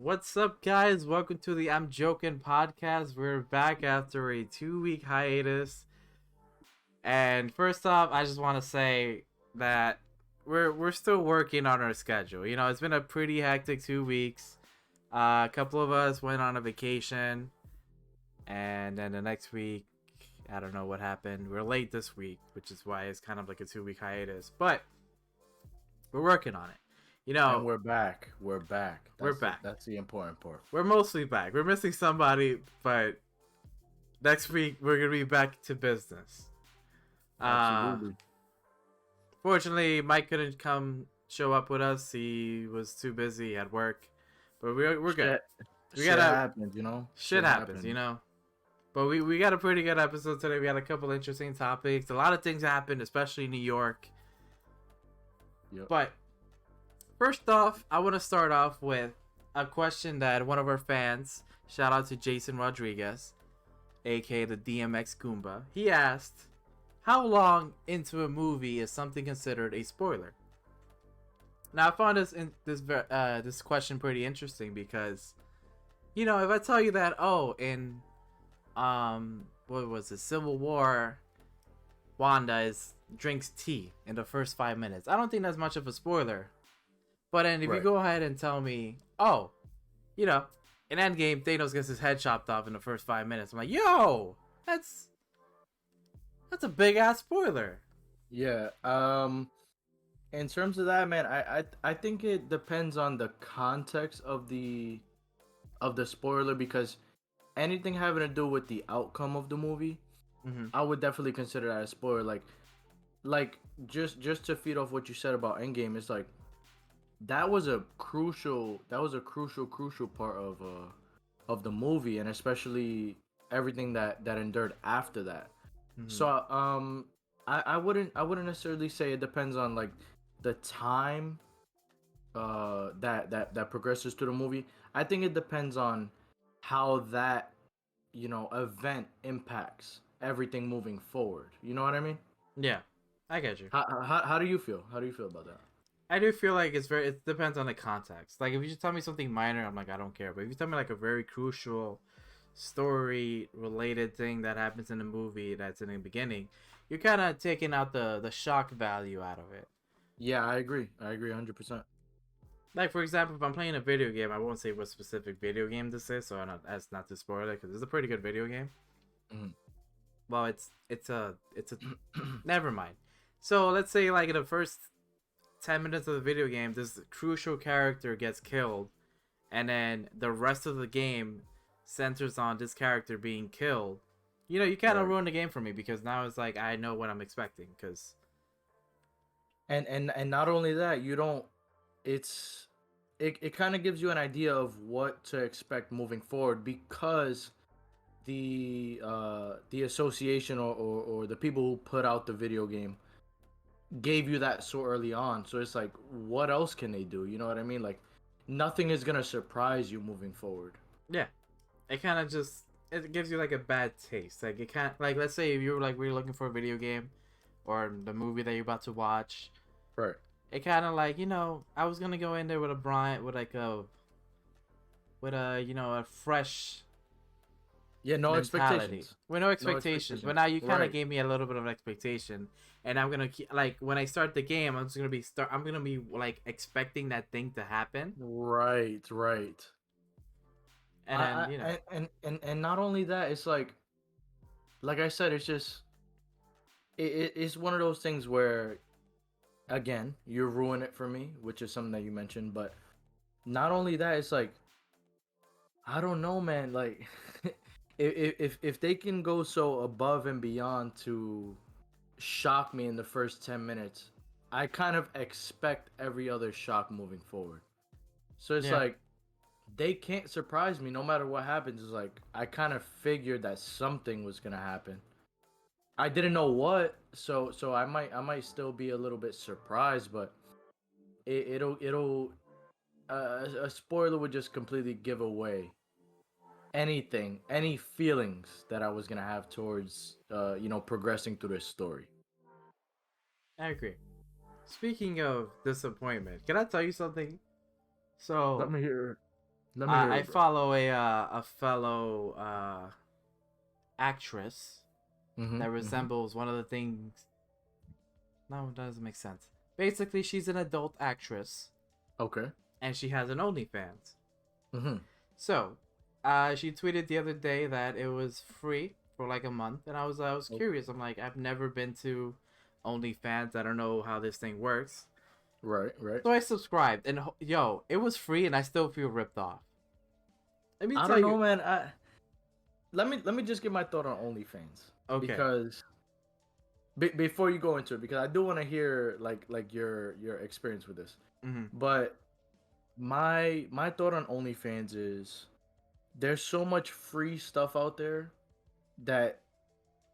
What's up, guys? Welcome to the I'm Joken podcast. We're back after a 2 week hiatus. And first off, I just want to say that we're still working on our schedule. You know, it's been a pretty hectic 2 weeks. A couple of us went on a vacation, and then the next week, I don't know what happened. We're late this week, which is why it's kind of like a 2 week hiatus. But we're working on it. You know, And we're back. We're back. We're back. That's the important part. we're mostly back. We're missing somebody, but next week we're gonna be back to business. Absolutely. Fortunately, Mike couldn't show up with us. He was too busy at work, but we're good. We Shit gotta happens, you know. shit happens, you know. But we got a pretty good episode today. We had a couple interesting topics. A lot of things happened, especially in New York. Yep. But first off, I want to start off with a question that one of our fans, shout out to Jason Rodriguez, aka the DMX Goomba, he asked, how long into a movie is something considered a spoiler? Now, I found this question pretty interesting because, you know, if I tell you that, in what was it, Civil War, Wanda drinks tea in the first 5 minutes, I don't think that's much of a spoiler. But then if you go ahead and tell me, you know, in Endgame, Thanos gets his head chopped off in the first 5 minutes, I'm like, yo, that's a big ass spoiler. Yeah. In terms of that, man, I think it depends on the context of the spoiler, because anything having to do with the outcome of the movie, I would definitely consider that a spoiler. Like just to feed off what you said about Endgame, it's like that was a crucial part of the movie, and especially everything that endured after that. So I wouldn't necessarily say it depends on like the time that progresses to the movie. I think it depends on how that, you know, event impacts everything moving forward. You know what I mean? Yeah, I get you. How do you feel? How do you feel about that? I do feel like it depends on the context. Like, if you just tell me something minor, I'm like, I don't care. But if you tell me like a very crucial story related thing that happens in the movie that's in the beginning, you're kind of taking out the shock value out of it. Yeah, I agree 100%. Like, for example, if I'm playing a video game, I won't say what specific video game this is, so as not to spoil it, because it's a pretty good video game. Well, it's a never mind. So let's say like in the first 10 minutes of the video game, this crucial character gets killed, and then the rest of the game centers on this character being killed. You know, you kind of ruin the game for me, because now it's like I know what I'm expecting. Because and not only that, you don't. It kind of gives you an idea of what to expect moving forward, because the association or the people who put out the video game gave you that so early on. So it's like, what else can they do? You know what I mean? Like, nothing is gonna surprise you moving forward. Yeah, it kind of just it gives you like a bad taste. Like, it can't, like, let's say if you're like really looking for a video game or the movie that you're about to watch, Right. it kind of like, you know, I was gonna go in there with a you know, a fresh No mentality. expectations. With no expectations. But now you kind of Right. gave me a little bit of an expectation, and I'm gonna keep, like, when I start the game, I'm gonna be like expecting that thing to happen. Right. And then, you know, And not only that, it's like I said, it's just it's one of those things where, again, you ruin it for me, which is something that you mentioned. But not only that, it's like, I don't know, man. Like, if they can go so above and beyond to shock me in the first 10 minutes, I kind of expect every other shock moving forward. So it's like, they can't surprise me no matter what happens. It's like, I kind of figured that something was gonna happen. I didn't know what, so I might still be a little bit surprised, but it'll a spoiler would just completely give away any feelings that I was gonna have towards progressing through this story. I agree. Speaking of disappointment, can I tell you something? Let So me hear. Let me hear I it, bro. follow a fellow actress Mm-hmm. that Mm-hmm. resembles one of the things. No, it doesn't make sense. Basically, she's an adult actress Okay. and she has an OnlyFans. Mm-hmm. So, she tweeted the other day that it was free for like a month, and I was curious. I'm like, I've never been to OnlyFans. I don't know how this thing works. Right. Right. So I subscribed, and yo, it was free, and I still feel ripped off. Let me I tell don't know, you. man. Let me just get my thought on OnlyFans Okay. because before you go into it, because I do want to hear like your experience with this. Mm-hmm. But my thought on OnlyFans is there's so much free stuff out there that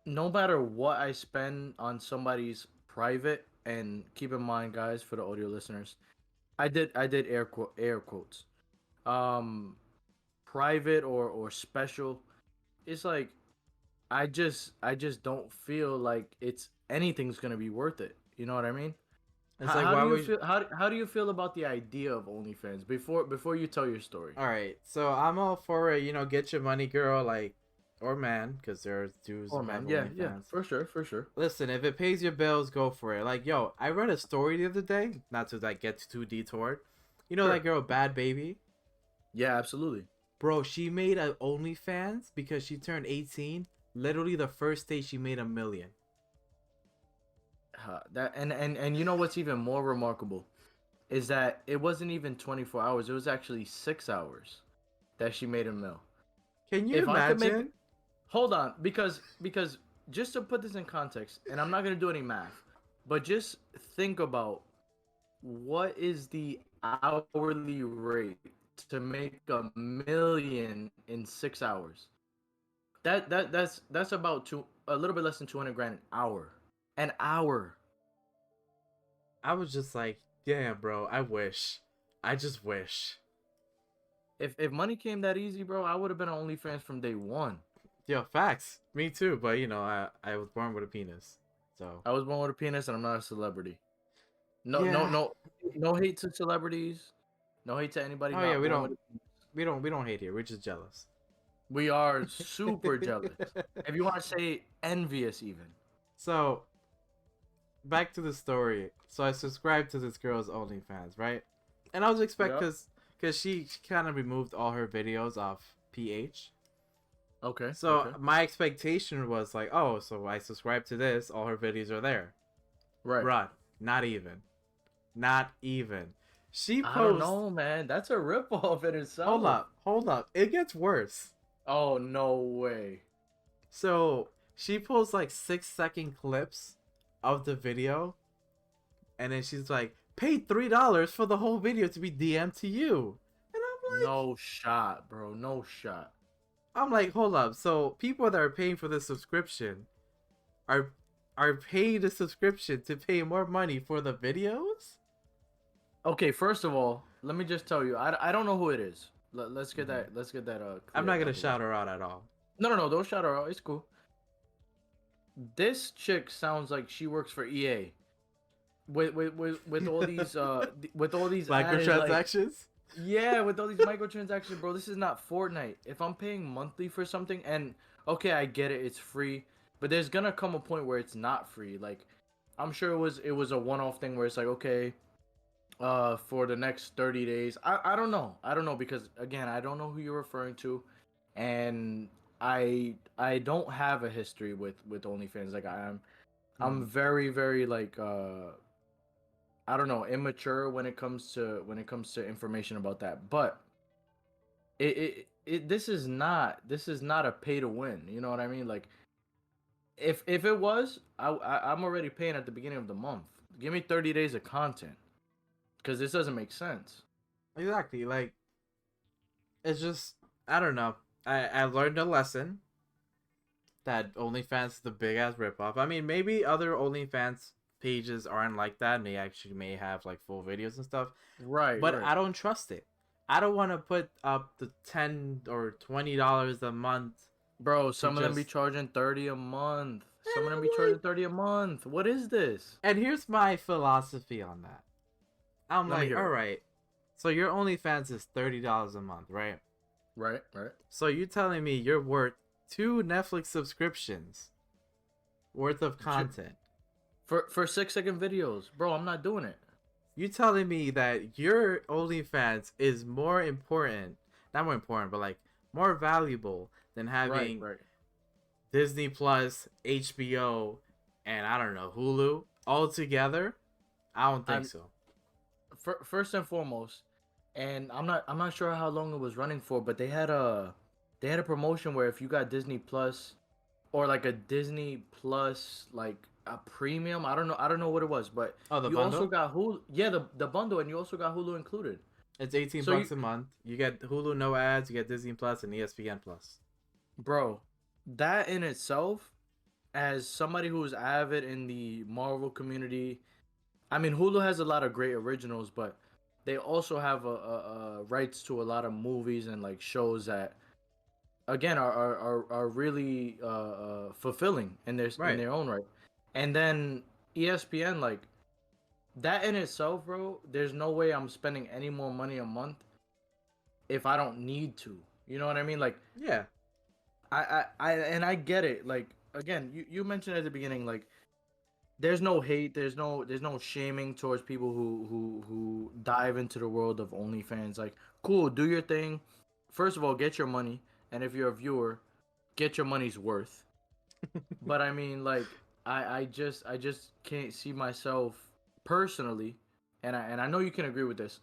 no matter what I spend on somebody's private, and keep in mind, guys, for the audio listeners, I did air quotes, um, private or special. It's like I just don't feel like it's anything's gonna be worth it. You know what I mean? It's How, like, how do why you would? feel? How do you feel about the idea of OnlyFans before you tell your story? All right. So I'm all for it. Get your money, girl. Like, or man, because there's dudes Oh who have man, yeah, OnlyFans. for sure, for sure. Listen, if it pays your bills, go for it. Like, yo, I read a story the other day. Not to like get too detoured. You know that Sure. girl, Bad Baby. Yeah, absolutely. Bro, she made a OnlyFans because she turned 18. Literally, the first day she made 1 million. That and you know what's even more remarkable is that it wasn't even 24 hours. It was actually 6 hours that she made a mill. Can you If I could make, imagine? hold on, because just to put this in context, and I'm not gonna do any math, but just think about what is the hourly rate to make 1 million in 6 hours. That's about a little bit less than 200 grand an hour. An hour. I was just like, damn, bro. I wish. I just wish. If money came that easy, bro, I would have been on OnlyFans from day one. Yo, facts. Me too. But I was born with a penis, so I was born with a penis, and I'm not a celebrity. No, no, yeah. no, no hate to celebrities. No hate to anybody Oh yeah, not born with a penis. we don't hate here. We're just jealous. We are super jealous. If you want to say envious, even. So back to the story. So I subscribed to this girl's OnlyFans, right? And I was expect Yep. because she kind of removed all her videos off PH. Okay. So Okay. my expectation was like, oh, so I subscribe to this, all her videos are there. Right. Bruh, not even. Not even. She I don't posts. know, man. That's a ripoff in itself. Hold up. It gets worse. Oh no way. So she posts like 6-second clips of the video, and then she's like, "Pay $3 for the whole video to be DM'd to you." And No shot, bro. No shot. I'm like, hold up. So people that are paying for the subscription are paying the subscription to pay more money for the videos? Okay, first of all, let me just tell you, I don't know who it is. Let's get Mhm. that. Let's get that. I'm Clear not out gonna the way. shout her out at all. No, no, no. Don't shout her out. It's cool. This chick sounds like she works for EA. With all these with all these added, like, Microtransactions? yeah, with all these microtransactions, bro. This is not Fortnite. If I'm paying monthly for something, and okay, I get it, it's free, but there's gonna come a point where it's not free. Like, I'm sure it was a one-off thing where it's like, okay, for the next 30 days. I don't know because again, I don't know who you're referring to, and I don't have a history with OnlyFans. Like, I'm Mhm. very very like I don't know, immature when it comes to information about that. But this is not a pay to win. You know what I mean? Like, if it was, I'm already paying at the beginning of the month. Give me 30 days of content because this doesn't make sense. Exactly. Like, it's just, I don't know. I learned a lesson that OnlyFans is the big ass ripoff. I mean, maybe other OnlyFans pages aren't like that, and they actually may have like full videos and stuff, Right, but right. I don't trust it. I don't want to put up the $10 or $20 a month Bro, to some of them be just. charging 30 a month. And Some of them be I'm charging like, 30 a month. What is this? and here's my philosophy on that. I'm Let me like, hear all it. right. So your OnlyFans is $30 a month, right? Right, right. So you telling me you're worth 2 Netflix subscriptions worth of Ju- content? For 6-second videos. Bro, I'm not doing it. You telling me that your OnlyFans is more important, not more important, but like more valuable than Right, having right. Disney Plus, HBO, and I don't know, Hulu all together? I don't think I'm so. first and foremost, and I'm not sure how long it was running for, but they had a promotion where if you got Disney Plus or like a Disney Plus like a premium, I don't know what it was, but Oh, the you also bundle? got Hulu, yeah, the bundle, and you also got Hulu included. It's 18 So you, bucks a month. You get Hulu no ads, you get Disney Plus and ESPN Plus. bro, that in itself, as somebody who's avid in the Marvel community, I mean Hulu has a lot of great originals, but they also have a rights to a lot of movies and like shows that again are really fulfilling in Right. their own right. And then ESPN, like that in itself, bro, there's no way I'm spending any more money a month if I don't need to. You know what I mean? Like Yeah. and I get it. Like again, you mentioned at the beginning, like there's no hate, there's no shaming towards people who dive into the world of OnlyFans. Like, cool, do your thing. First of all, get your money, and if you're a viewer, get your money's worth. But I mean, like, I just can't see myself personally, and I know you can agree with this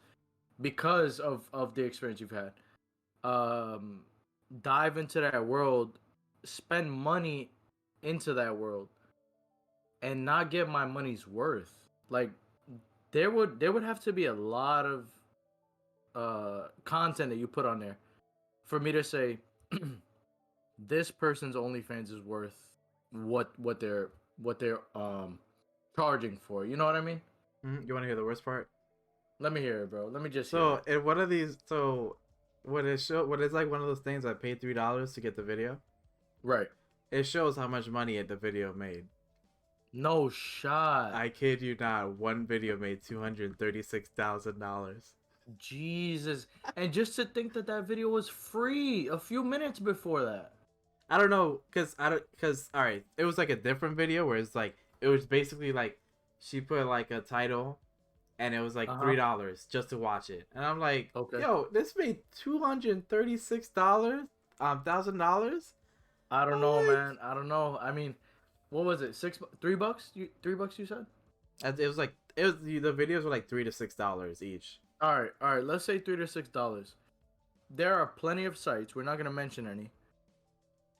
because of the experience you've had. Um, dive into that world, spend money into that world, and not get my money's worth. Like, there would have to be a lot of content that you put on there for me to say this person's OnlyFans is worth what they're charging for. You know what I mean? You want to hear the worst part? Let me hear it, bro. Let me just hear So it. in one of these, when it's like one of those things I paid $3 to get the video, Right. it shows how much money the video made. No shot. I kid you not, one video made $236,000. Jesus. And just to think that that video was free a few minutes before that. I don't know, cause all right, it was like a different video where it's like it was basically like she put like a title, and it was like Uh-huh. $3 just to watch it, and I'm like, Okay. yo, this made $236, $1,000. I don't I'm know, like, man. I don't know. I mean, what was it? $3? $3 you said? it was like it was the videos were like $3 to $6 each. All right. Let's say $3 to $6. There are plenty of sites. We're not gonna mention any,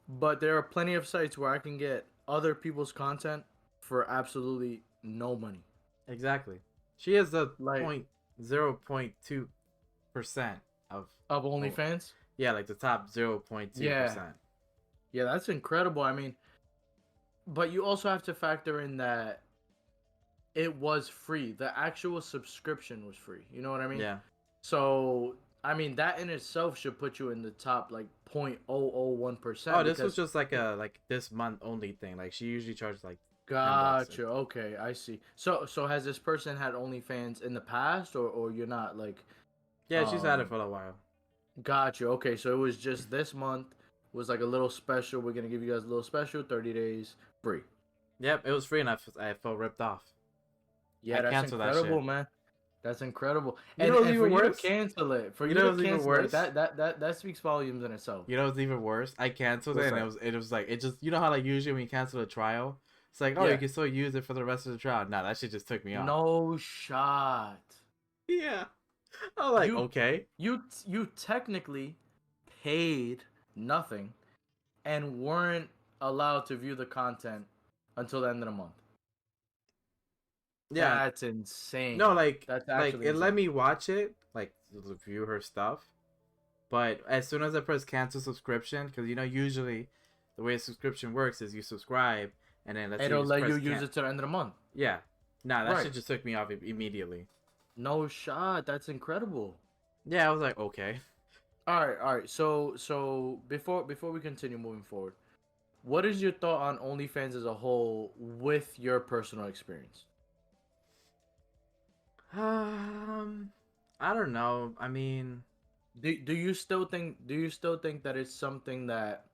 but there are plenty of sites where I can get other people's content for absolutely no money. Exactly. She has the Like 0.02% of of oh, OnlyFans. yeah, like the top 0.2%. Yeah, yeah, that's incredible. I mean, but you also have to factor in that it was free. The actual subscription was free. You know what I mean? Yeah. So I mean that in itself should put you in the top like 0.001% Oh, this was because just like a like this month only thing. Like she usually charges like $10. gotcha. Okay, I see. So has this person had OnlyFans in the past or you're not like Yeah, she's had it um for a while. gotcha. Okay, so it was just this month was like a little special. We're gonna give you guys a little special, 30 days free. Yep, it was free and I felt ripped off. Yeah, I that's canceled that incredible, shit. man. That's incredible. You And know what's and for even you to worse? cancel it, for You you know to what's even cancel like worse? that speaks volumes in itself. You know what's even worse? I canceled it What's and that? it was like it just you know how like usually when you cancel a trial, it's like, oh, you Yeah. can still use it for the rest of the trial. Nah, that shit just took me off. No shot. Yeah. I'm like, You okay. you technically paid nothing and weren't allowed to view the content until the end of the month. Yeah. That's insane. No, That's like actually it let insane. me watch it, like view her stuff. But as soon as I press cancel subscription, because you know usually the way a subscription works is you subscribe and then let's say you It'll just let you press use it to the end of the month. Yeah. Nah, that Right. shit just took me off immediately. No shot. That's incredible. Yeah, I was like, okay. All right. So before we continue moving forward, what is your thought on OnlyFans as a whole with your personal experience? Um, I don't know. I mean, Do you still think that it's something that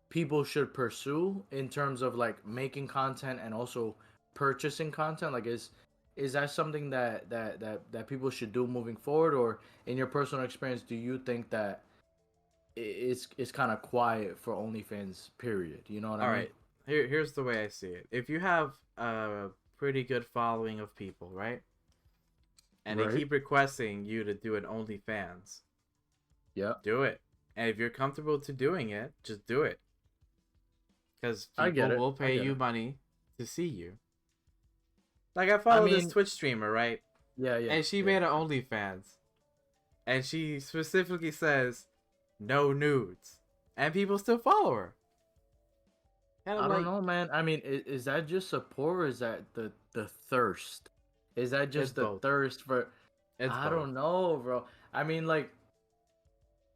people should pursue in terms of like making content and also purchasing content? Like is that something that people should do moving forward, or in your personal experience do you think that it's kind of quiet for OnlyFans period? You know what I all mean? right. Here's the way I see it. If you have a pretty good following of people, right? And they Right. keep requesting you to do an OnlyFans, Yeah. do it. And if you're comfortable to doing it, just do it. Because I get people it. will I pay get you it. money to see you. Like I I follow this mean, Twitch streamer, right? yeah, yeah, And she yeah. made an OnlyFans. And she specifically says no nudes. And people still follow her. And I'm I don't like, know, man. I mean, is that just support, or is that the thirst? Is that it's just the both. thirst for? It's I both. don't know, bro. I mean, like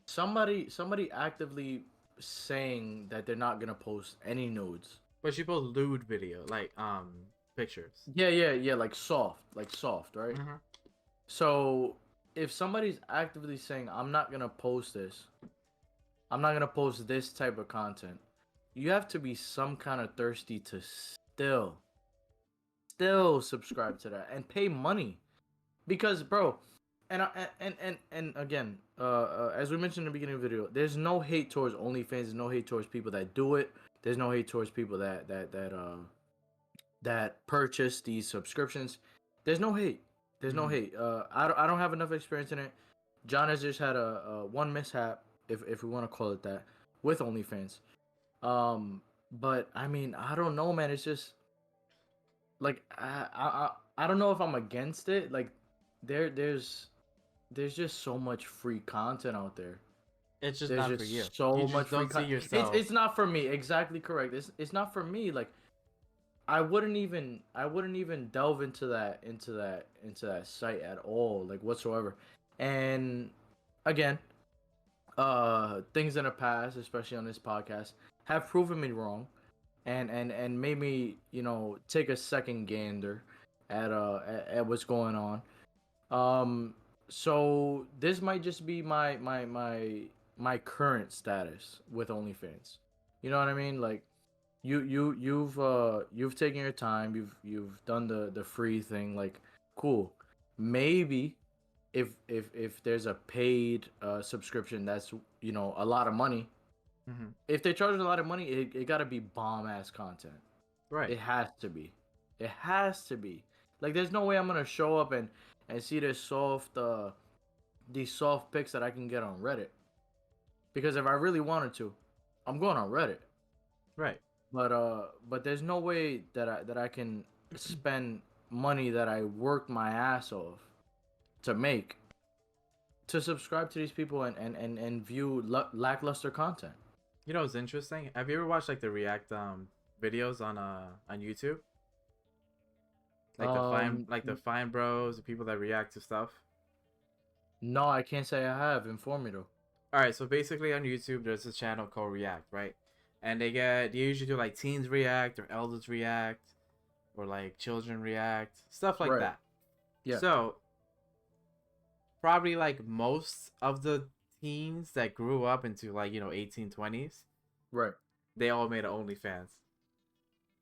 somebody actively saying that they're not gonna post any nudes. But she posts lewd video, like pictures. Yeah, yeah, yeah. Like soft, right? Mm-hmm. So if somebody's actively saying, "I'm not gonna post this," I'm not gonna post this type of content. You have to be some kind of thirsty to still subscribe to that and pay money because, bro. And again, as we mentioned in the beginning of the video, there's no hate towards OnlyFans. There's no hate towards people that do it. There's no hate towards people that purchase these subscriptions. There's no hate. There's no Mm-hmm. hate. I don't have enough experience in it. John has just had a one mishap, if we want to call it that, with OnlyFans. But I mean, I don't know, man. It's just like I don't know if I'm against it. Like there's just so much free content out there. It's just There's not for you. just You so much just free don't see content. yourself. It's not for me. Exactly correct. It's not for me. Like I wouldn't even delve into that site at all, like whatsoever. And again, things in the past, especially on this podcast, have proven me wrong, and made me, take a second gander at what's going on. So this might just be my current status with OnlyFans. You know what I mean? Like you've taken your time, you've done the free thing, like cool. Maybe if there's a paid subscription that's a lot of money. Mm-hmm. If they charge a lot of money, it gotta be bomb ass content. Right. It has to be. It has to be. Like there's no way I'm gonna show up and see this soft these soft pics that I can get on Reddit. Because if I really wanted to, I'm going on Reddit. Right. But there's no way that I can spend money that I worked my ass off to make to subscribe to these people and view lackluster content. You know what's interesting? Have you ever watched like the React videos on YouTube? Um, Like the fine bros, the people that react to stuff. no, I can't say I have. Inform me though. All right, so basically on YouTube there's a channel called React, right? And they usually do like teens react or elders react or like children react, stuff like Right. that. Yeah. So, probably like most of the teens that grew up into like, 1820s, Right. they all made an OnlyFans.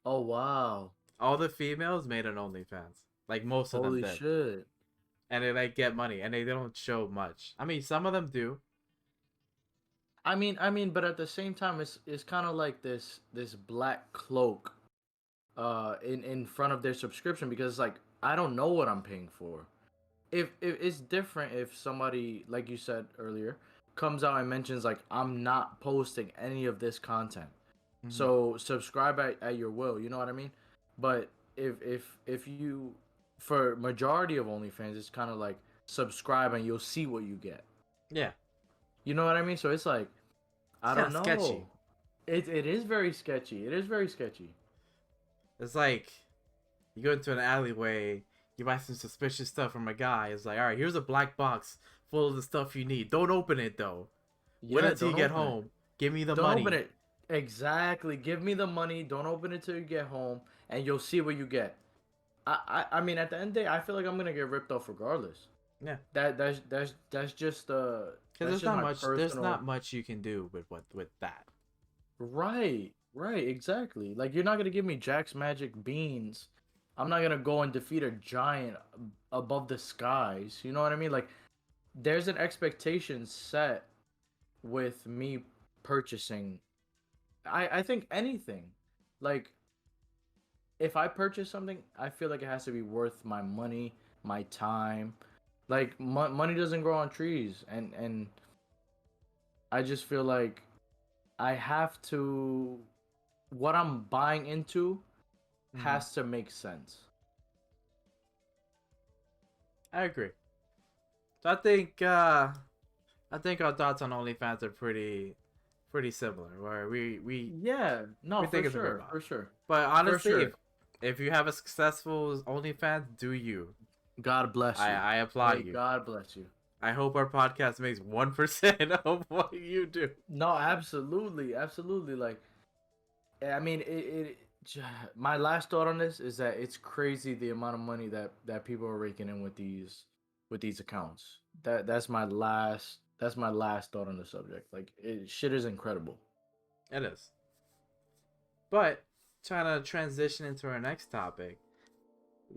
Oh wow. All the females made an OnlyFans. Like most of them Holy did. shit. And they like get money and they don't show much. I mean, some of them do. But at the same time, it's kind of like this black cloak, in front of their subscription, because it's like I don't know what I'm paying for. If it's different if somebody, like you said earlier, comes out and mentions like I'm not posting any of this content, Mm-hmm. so subscribe at your will. You know what I mean? But if you, for majority of OnlyFans, it's kind of like subscribe and you'll see what you get. Yeah. You know what I mean? So it's like It's I kind don't of sketchy. know. It is very sketchy. It is very sketchy. It's like you go into an alleyway, you buy some suspicious stuff from a guy. It's like, all right, here's a black box full of the stuff you need. Don't open it though. Wait Yeah, until you don't get open it. home. Give me the Don't open money. it. Exactly. Give me the money. Don't open it till you get home, and you'll see what you get. I mean, at the end of the day, I feel like I'm gonna get ripped off regardless. Yeah, That's just because that's there's just not my much. There's personal. not much you can do with that. Right, right, exactly. Like you're not gonna give me Jack's magic beans. I'm not gonna go and defeat a giant above the skies. You know what I mean? Like there's an expectation set with me purchasing. I think anything. Like if I purchase something, I feel like it has to be worth my money, my time. Like money doesn't grow on trees, and I just feel like I have to what I'm buying into Hmm. has to make sense. I agree. So I think our thoughts on OnlyFans are pretty similar. Where Yeah, no, we for think it's a good sure, buy. for sure, But for honestly, sure. if you have a successful OnlyFans, do you? God bless you. I applaud May you. God bless you. I hope our podcast makes 1% of what you do. No, absolutely, absolutely. Like, I mean, my last thought on this is that it's crazy the amount of money that people are raking in with these accounts. That's my last thought on the subject. Like, shit is incredible. It is. But trying to transition into our next topic,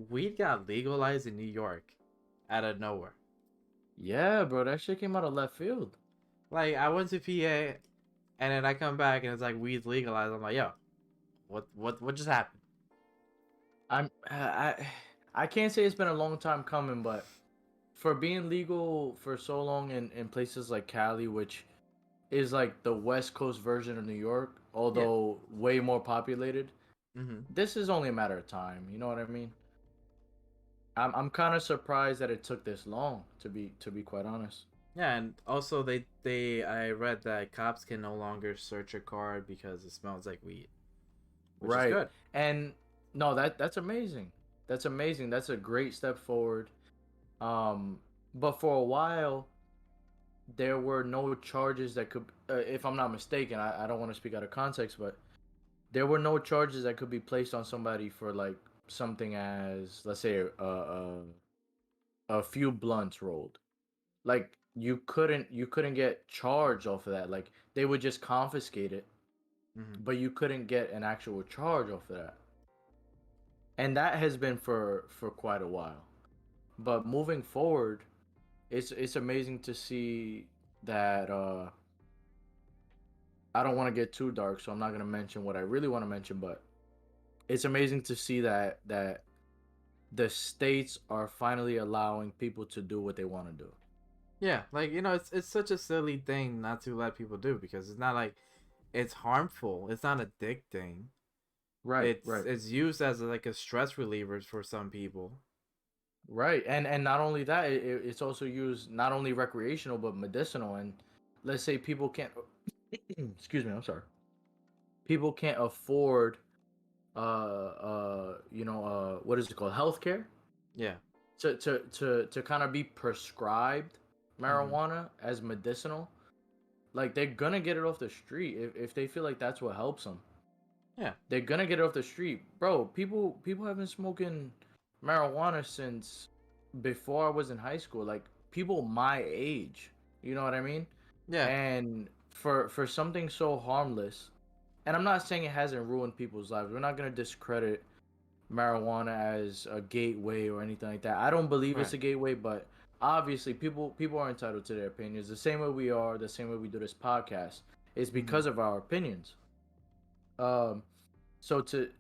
weed got legalized in New York out of nowhere. Yeah, bro, that shit came out of left field. Like I went to PA and then I come back and it's like weed's legalized. I'm like, yo, what just happened? I can't say it's been a long time coming, but for being legal for so long in places like Cali, which is like the West Coast version of New York, Yeah. although way more populated, Hmm. this is only a matter of time. You know what I mean? I'm kind of surprised that it took this long to be quite honest. Yeah, and also they I read that cops can no longer search a car because it smells like weed, which is Right. good. And no, that's amazing. That's amazing. That's a great step forward. Um but for a while there were no charges that could if I'm not mistaken, I don't want to speak out of context, but there were no charges that could be placed on somebody for like something as let's say a few blunts rolled. Like you couldn't get charged off of that. Like they would just confiscate it, Hmm. but you couldn't get an actual charge off of that. And that has been for quite a while. But moving forward, it's amazing to see that I don't want to get too dark, so I'm not going to mention what I really want to mention, but it's amazing to see that the states are finally allowing people to do what they want to do. Yeah, like it's such a silly thing not to let people do because it's not like it's harmful. It's not addicting. Right, right. It's used as like a stress reliever for some people. Right, and not only that, it's also used not only recreational but medicinal. And let's say people can't, excuse me, I'm sorry, people can't afford, what is it called, healthcare, Yeah. to kind of be prescribed Hmm. marijuana as medicinal. Like they're gonna get it off the street if they feel like that's what helps them. Yeah. They're gonna get it off the street, bro. People have been smoking marijuana since before I was in high school. Like people my age, you know what I mean? Yeah. And for something so harmless, and I'm not saying it hasn't ruined people's lives. We're not gonna discredit marijuana as a gateway or anything like that. I don't believe it's Right. a gateway, but obviously people are entitled to their opinions. The same way we are, the same way we do this podcast. It's Hmm. because of our opinions. Um, so to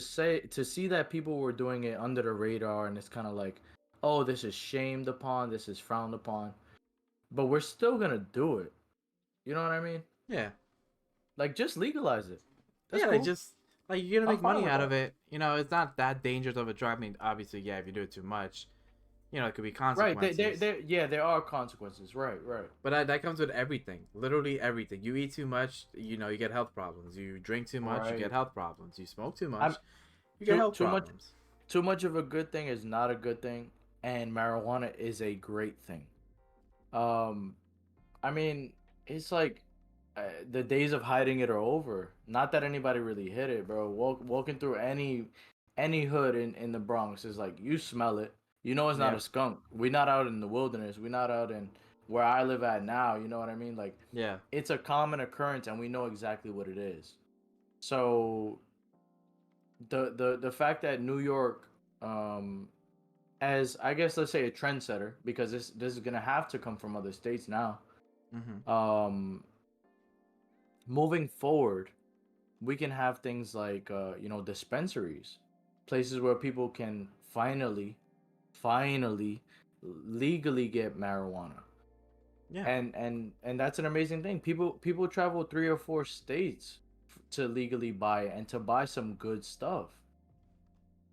see that people were doing it under the radar and it's kind of like, oh, this is shamed upon, this is frowned upon, but we're still gonna do it. You know what I mean? Yeah. Like just legalize it. That's Yeah, like cool. just like you're gonna I'm make fine money with out of that. it. It's not that dangerous of a drug. I mean, obviously, yeah, if you do it too much, it could be Right. consequences. Yeah, there are consequences. Right, right. But that comes with everything, literally everything. You eat too much, you get health problems. You drink too much, you get Right. health problems. You smoke too I'm much, you get health too much problems. too much of a good thing is not a good thing, and marijuana is a great thing. Um, I mean, it's like the days of hiding it are over. Not that anybody really hid it, bro. Walking through any hood in the Bronx is like you smell it. You know it's not a Yep. skunk. We're not out in the wilderness. We're not out in where I live at now. You know what I mean? Like Yeah. it's a common occurrence, and we know exactly what it is. So the fact that New York, as I guess let's say a trendsetter, because this is gonna have to come from other states now. Mm-hmm. Um, moving forward, we can have things like dispensaries, places where people can finally legally get marijuana. Yeah. And that's an amazing thing. People travel 3 or 4 states to legally buy and to buy some good stuff.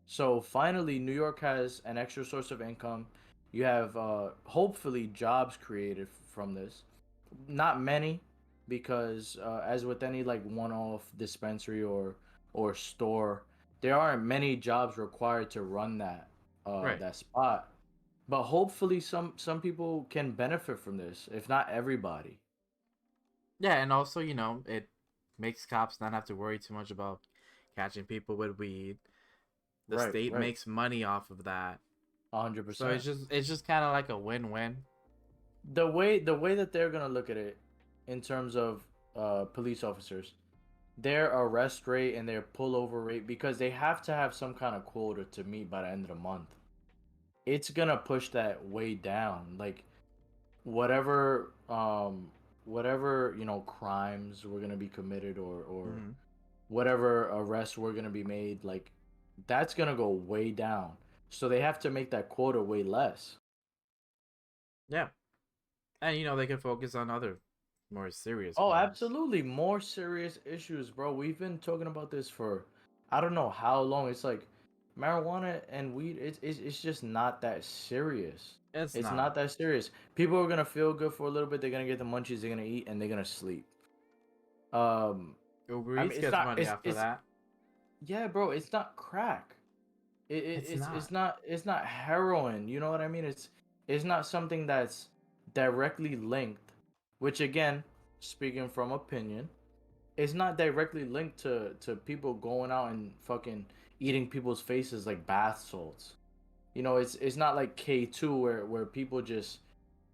So finally, New York has an extra source of income. You have hopefully jobs created from this. Not many, because as with any like one-off dispensary or store, there aren't many jobs required to run Right. that spot. But hopefully, some people can benefit from this, if not everybody. Yeah, and also, it makes cops not have to worry too much about catching people with weed. The Right, state right, makes money off of that. a hundred So percent. it's just kind of like a win-win. The way that they're gonna look at it, in terms of police officers, their arrest rate and their pullover rate, because they have to have some kind of quota to meet by the end of the month. It's gonna push that way down. Like whatever whatever crimes were gonna be committed, or Mm-hmm. whatever arrests were gonna be made, like that's gonna go way down. So they have to make that quota way less. Yeah. And they can focus on other more serious Oh, crimes. absolutely. More serious issues, bro. We've been talking about this for I don't know how long. It's like marijuana and weed, it's just not that serious. It's It's not. not that serious. People are gonna feel good for a little bit, they're gonna get the munchies, they're gonna eat, and they're gonna sleep. Um Uber I Eats mean it's gets not money after it's that. yeah, bro, it's not crack. It's It's not. not heroin. You know what I mean? It's not something that's directly linked, which again, speaking from opinion, it's not directly linked to people going out and fucking eating people's faces like bath salts. It's not like K2 where people just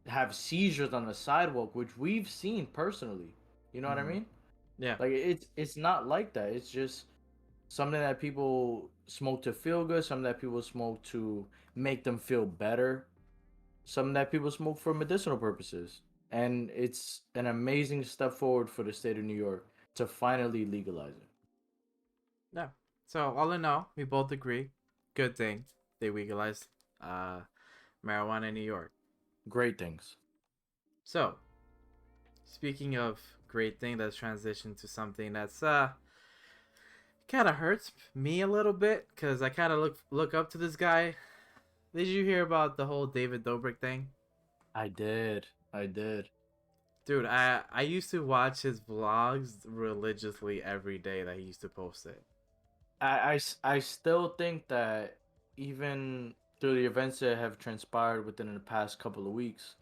have seizures on the sidewalk, which we've seen personally. You know what I Mm-hmm. mean? Yeah. Like it's not like that. It's just something that people smoke to feel good, something that people smoke to make them feel better, something that people smoke for medicinal purposes. And it's an amazing step forward for the state of New York to finally legalize it. Yeah. So all in all, we both agree. Good thing they legalized uh, marijuana in New York. Great things. So speaking of great thing, let's transition to something that's kind of hurts me a little bit because I kind of look up to this guy. Did you hear about the whole David Dobrik thing? I did. I did. Dude, I used to watch his vlogs religiously every day that he used to post it. I still think that even through the events that have transpired within the past couple of weeks,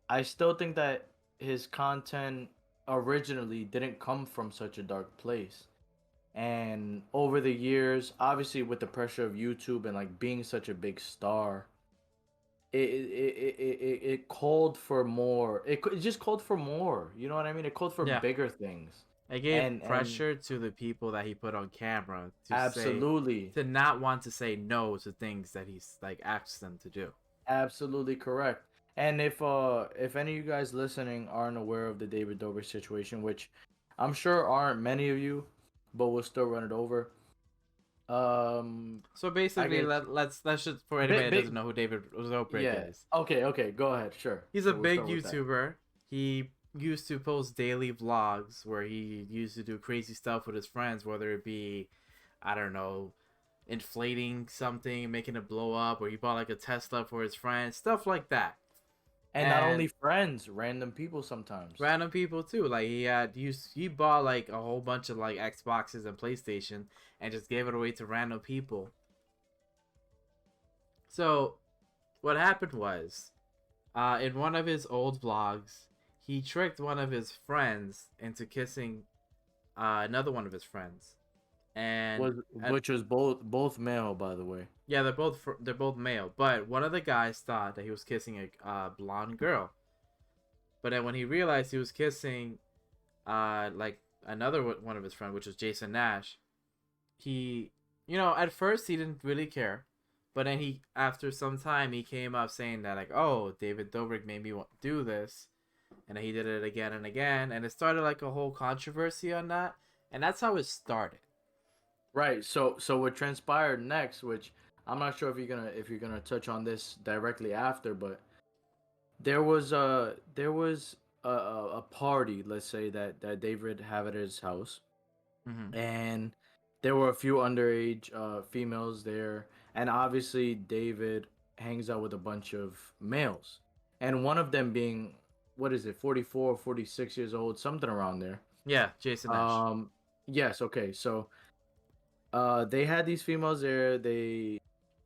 I still think that his content originally didn't come from such a dark place. And over the years, obviously with the pressure of YouTube and like being such a big star, it called for more. It just called for more. You know what I mean? It called for Yeah, bigger things. it gave And pressure to the people that he put on camera absolutely, to not want to say no to things that he's like asked them to do. absolutely correct. And if any of you guys listening aren't aware of the David Dobrik situation, which I'm sure aren't many of you, but we'll still run it over. So I basically, get let's just for anybody big that doesn't big know who David Dobrik yeah. is. Okay, go ahead. Sure. He's a So we'll big start with that. YouTuber. He used to post daily vlogs where he used to do crazy stuff with his friends, whether it be, I don't know, inflating something, making it blow up, or he bought like a Tesla for his friends, stuff like that. And not And only friends, random people sometimes. random people too. Like he bought like a whole bunch of like Xboxes and PlayStation and just gave it away to random people. So what happened was In one of his old vlogs, he tricked one of his friends into kissing another one of his friends, and Which was both male, by the way. yeah, they're both male, but one of the guys thought that he was kissing a blonde girl, but then when he realized he was kissing like another one of his friends, which was Jason Nash, he, at first he didn't really care, but then after some time, he came up saying that like, oh, David Dobrik made me do this, and then he did it again and again, and it started like a whole controversy on that, and that's how it started. Right. So what transpired next, which I'm not sure if you're gonna touch on this directly after, but there was a party, let's say that David had at his house, Mm-hmm. and there were a few underage females there, and obviously David hangs out with a bunch of males, and one of them being, what is it, 44 or 46 years old, something around there. Yeah, Jason Nash. Yes, okay, so they had these females there. They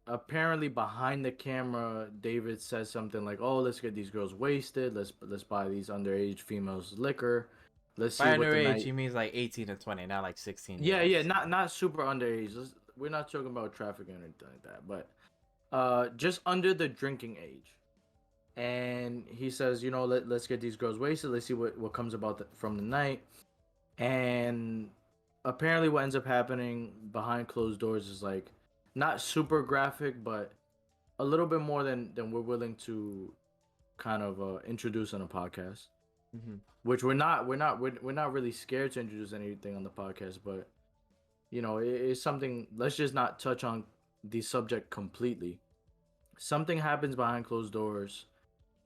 apparently, behind the camera, David says something like, "Oh, let's get these girls wasted. Let's buy these underage females liquor. Let's see By what the underage, night." he means like 18 to 20, not like 16 Yeah, years yeah, olds. not super underage. We're not talking about trafficking or anything like that, but just under the drinking age. And he says, let's get these girls wasted. Let's see what comes about from the night. And apparently, what ends up happening behind closed doors is like not super graphic, but a little bit more than we're willing to kind of introduce on a podcast. Mm-hmm. Which we're not really scared to introduce anything on the podcast, but it's something. Let's just not touch on the subject completely. Something happens behind closed doors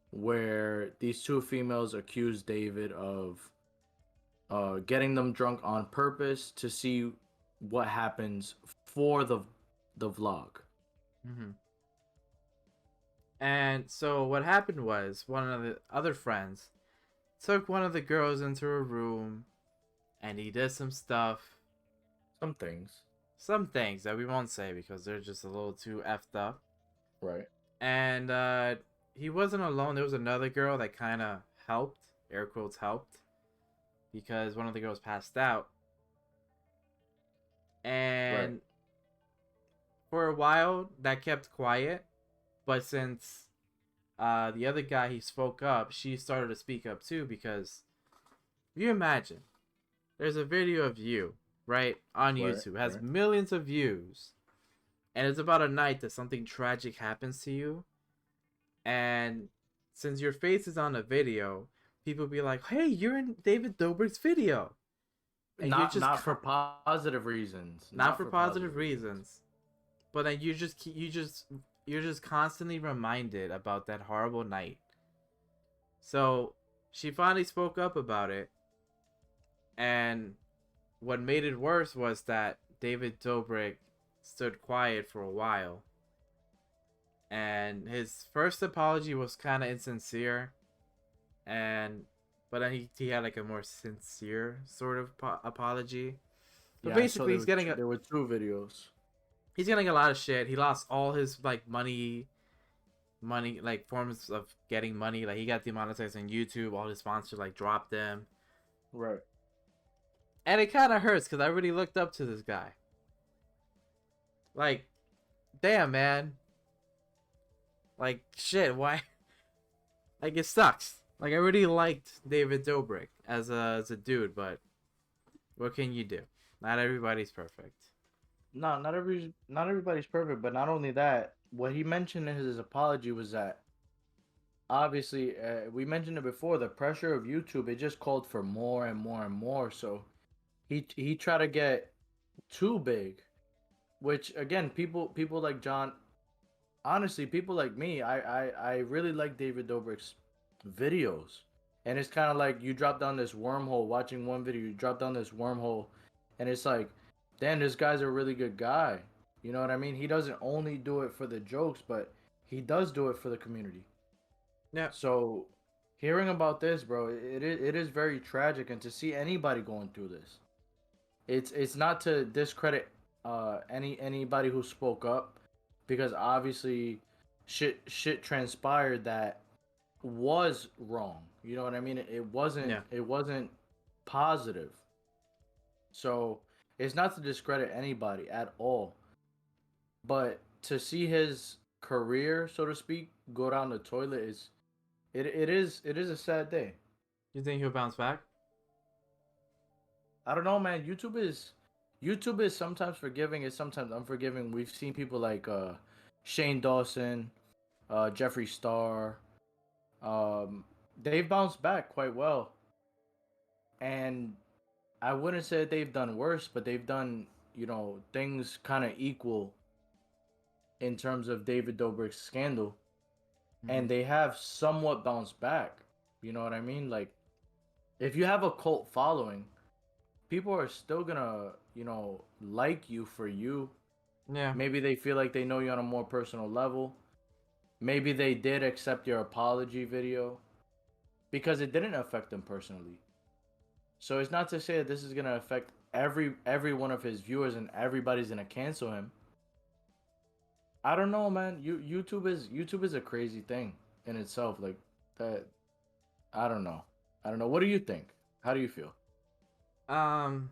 where these two females accuse David of getting them drunk on purpose to see what happens for the vlog. Mm-hmm. And so what happened was one of the other friends took one of the girls into a room, and he did some stuff, Some things. some things that we won't say because they're just a little too effed up. Right. And he wasn't alone. There was another girl that kind of helped, air quotes helped, because one of the girls passed out. And Right. for a while, that kept quiet. But since the other guy, he spoke up, she started to speak up too. Because you imagine, there's a video of you, right, on Right. YouTube. It has Right. millions of views. And it's about a night that something tragic happens to you. And since your face is on a video, people be like, hey, you're in David Dobrik's video. And you're Not just not for positive reasons. not for positive reasons. But then you're just constantly reminded about that horrible night. So she finally spoke up about it, and what made it worse was that David Dobrik stood quiet for a while, and his first apology was kind of insincere, but then he had like a more sincere sort of apology. But Yeah, so basically, there were two videos. he's getting a lot of shit. He lost all his like money like forms of getting money. Like he got demonetized on YouTube. All his sponsors like dropped them, Right. and it kind of hurts because I really looked up to this guy. Like, damn man. Like shit. Why? Like it sucks. Like I really liked David Dobrik as a dude, but what can you do? Not everybody's perfect. No, not everybody's perfect, but not only that, what he mentioned in his apology was that obviously we mentioned it before, the pressure of YouTube, it just called for more and more and more. So he tried to get too big, which again, people like John, honestly, people like me, I really like David Dobrik's videos. And it's kind of like you drop down this wormhole watching one video, you drop down this wormhole, and it's like, damn, this guy's a really good guy. You know what I mean? He doesn't only do it for the jokes, but he does do it for the community. Yeah. So, hearing about this, bro, it is very tragic, and to see anybody going through this, it's not to discredit anybody who spoke up, because obviously shit transpired that was wrong. You know what I mean? It wasn't. Yeah. It wasn't positive. So it's not to discredit anybody at all, but to see his career, so to speak, go down the toilet is it is a sad day. You think he'll bounce back? I don't know, man. YouTube is sometimes forgiving, it's sometimes unforgiving. We've seen people like Shane Dawson, Jeffree Star. Um, they've bounced back quite well, and I wouldn't say that they've done worse, but they've done things kind of equal in terms of David Dobrik's scandal, Mm-hmm. and they have somewhat bounced back. You know what I mean? Like, if you have a cult following, people are still gonna, like you for you. Yeah. Maybe they feel like they know you on a more personal level. Maybe they did accept your apology video because it didn't affect them personally. So it's not to say that this is gonna affect every one of his viewers and everybody's gonna cancel him. I don't know, man. YouTube is a crazy thing in itself. Like that. I don't know. I don't know. What do you think? How do you feel? Um,